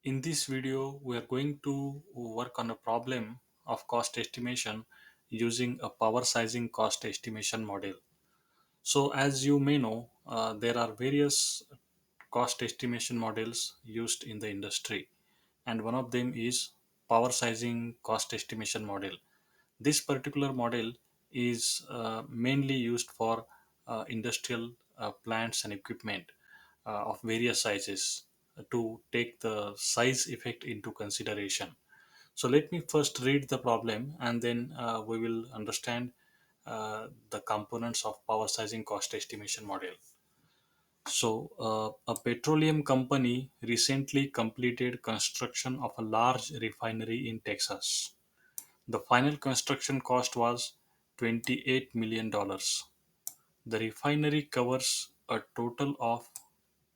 In this video, we are going to work on a problem of cost estimation using a power sizing cost estimation model. So, as you may know, there are various cost estimation models used in the industry, and one of them is power sizing cost estimation model. This particular model is mainly used for industrial plants and equipment of various sizes to take the size effect into consideration. So let me first read the problem and then we will understand the components of power sizing cost estimation model. A petroleum company recently completed construction of a large refinery in Texas. The final construction cost was $28 million. The refinery covers a total of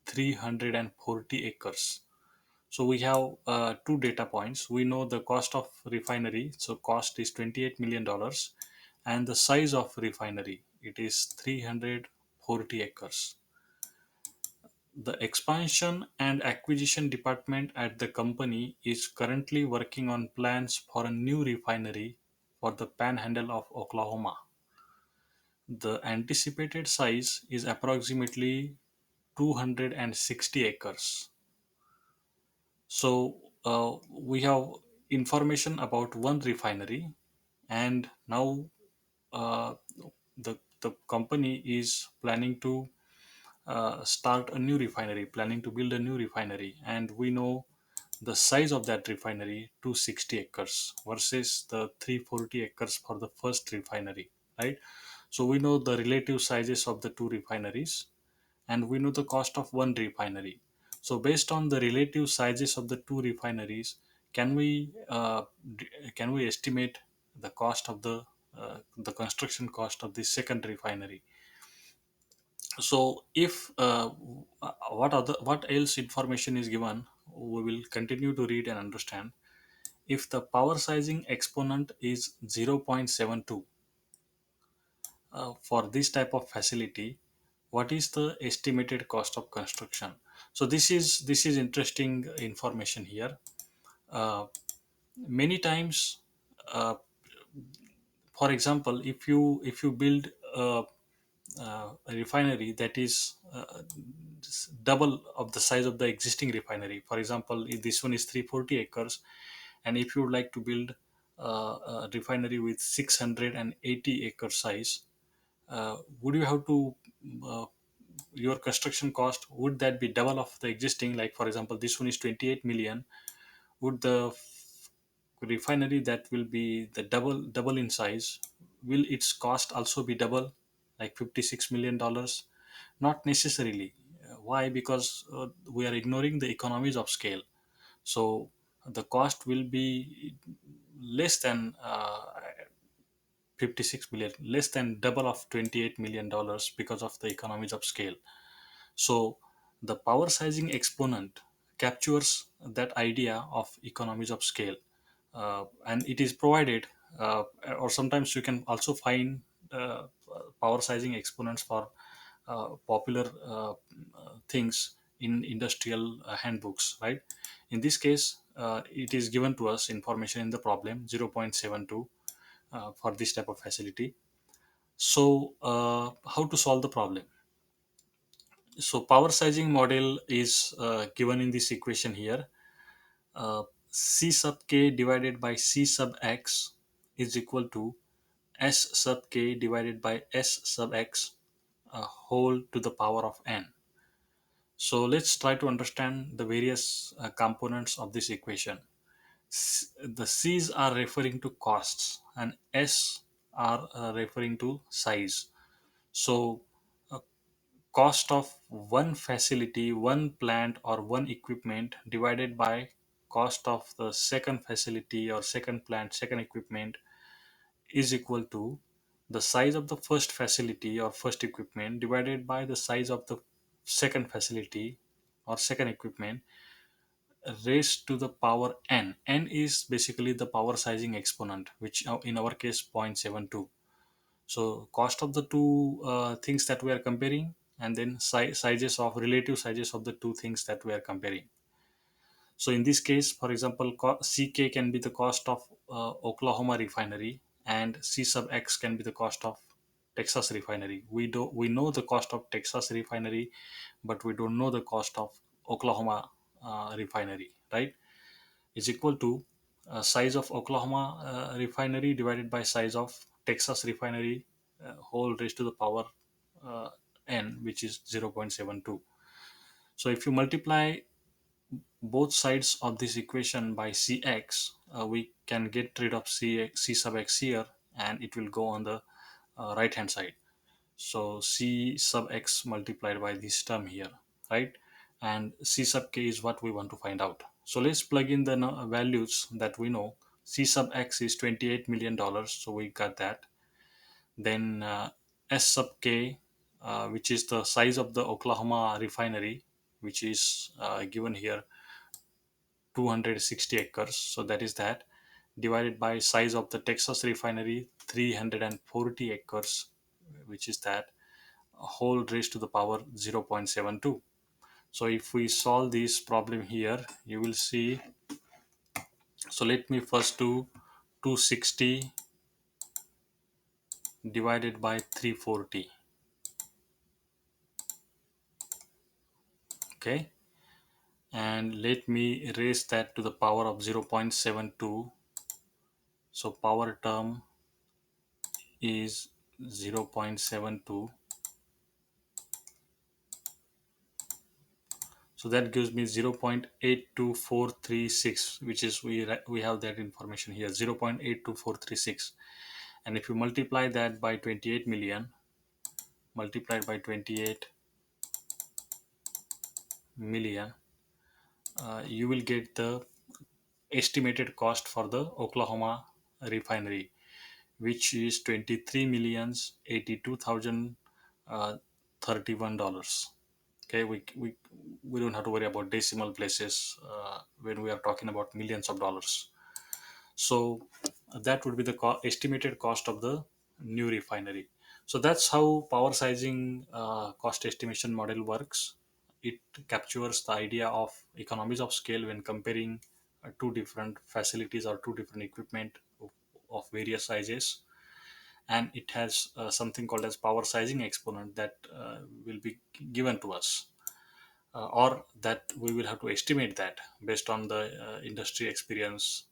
340 acres. So we have two data points. We know the cost of refinery. So cost is $28 million, and the size of refinery it is 340 acres. The expansion and acquisition department at the company is currently working on plans for a new refinery for the panhandle of Oklahoma. The anticipated size is approximately 260 acres. So we have information about one refinery, and now uh, the company is planning to start a new refinery, planning to build a new refinery, and we know the size of that refinery 260 acres versus the 340 acres for the first refinery, right? So we know the relative sizes of the two refineries, and we know the cost of one refinery. So based on the relative sizes of the two refineries, can we can we estimate the cost of the construction cost of the second refinery? So if what else information is given, we will continue to read and understand. If the power sizing exponent is 0.72 for this type of facility, what is the estimated cost of construction? So this is interesting information here. uh, Many times, uh, for example, if you build a refinery that is double of the size of the existing refinery. For example, if this one is 340 acres, and if you would like to build a refinery with 680 acre size, would you have to uh, your construction cost, would that be double of the existing? Like for example, this one is 28 million. Would the refinery that will be the double in size, will its cost also be double, like $56 million? Not necessarily. Why? Because we are ignoring the economies of scale. So the cost will be less than 56 million, less than double of $28 million, because of the economies of scale. So the power sizing exponent captures that idea of economies of scale, and it is provided, or sometimes you can also find power sizing exponents for popular things in industrial handbooks, right? In this case, it is given to us information in the problem 0.72 for this type of facility. So, how to solve the problem? So power sizing model is given in this equation here. C sub k divided by C sub x is equal to S sub k divided by S sub x whole to the power of n. So let's try to understand the various components of this equation. The C's are referring to costs and S are referring to size. So uh, cost of one facility, one plant, or one equipment divided by cost of the second facility or second plant, second equipment, is equal to the size of the first facility or first equipment divided by the size of the second facility or second equipment raised to the power n. N is basically the power sizing exponent, which in our case 0.72. So cost of the two things that we are comparing, and then sizes of relative sizes of the two things that we are comparing. So in this case, for example, ck can be the cost of Oklahoma refinery, and c sub x can be the cost of Texas refinery. We know the cost of Texas refinery, but we don't know the cost of Oklahoma refinery, right? Is equal to size of Oklahoma refinery divided by size of Texas refinery, whole raised to the power uh, n, which is 0.72. So if you multiply both sides of this equation by cx, we can get rid of c sub x here, and it will go on the right hand side. So c sub x multiplied by this term here, right? And c sub k is what we want to find out. So let's plug in the values that we know. C sub x is $28 million, so we got that. Then s sub k, which is the size of the Oklahoma refinery, which is given here 260 acres, so that is that, divided by size of the Texas refinery 340 acres, which is that, whole raised to the power 0.72. So if we solve this problem here, you will see. So let me first do 260 divided by 340. Okay, and let me raise that to the power of 0.72. So power term is 0.72. So that gives me 0.82436, which is, we have that information here, 0.82436. And if you multiply that by 28 million, multiplied by 28 million, you will get the estimated cost for the Oklahoma refinery, which is 23 millions 82,000 $31. Okay, we don't have to worry about decimal places when we are talking about millions of dollars. So that would be the estimated cost of the new refinery. So that's how power sizing cost estimation model works. It captures the idea of economies of scale when comparing two different facilities or two different equipment of various sizes, and it has something called as power sizing exponent that will be given to us, or that we will have to estimate that based on the industry experience.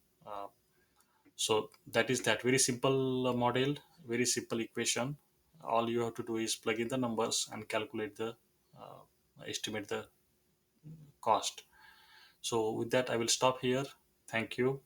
So that is that very simple model, very simple equation. All you have to do is plug in the numbers and calculate the uh, estimate the cost. So with that, I will stop here. Thank you.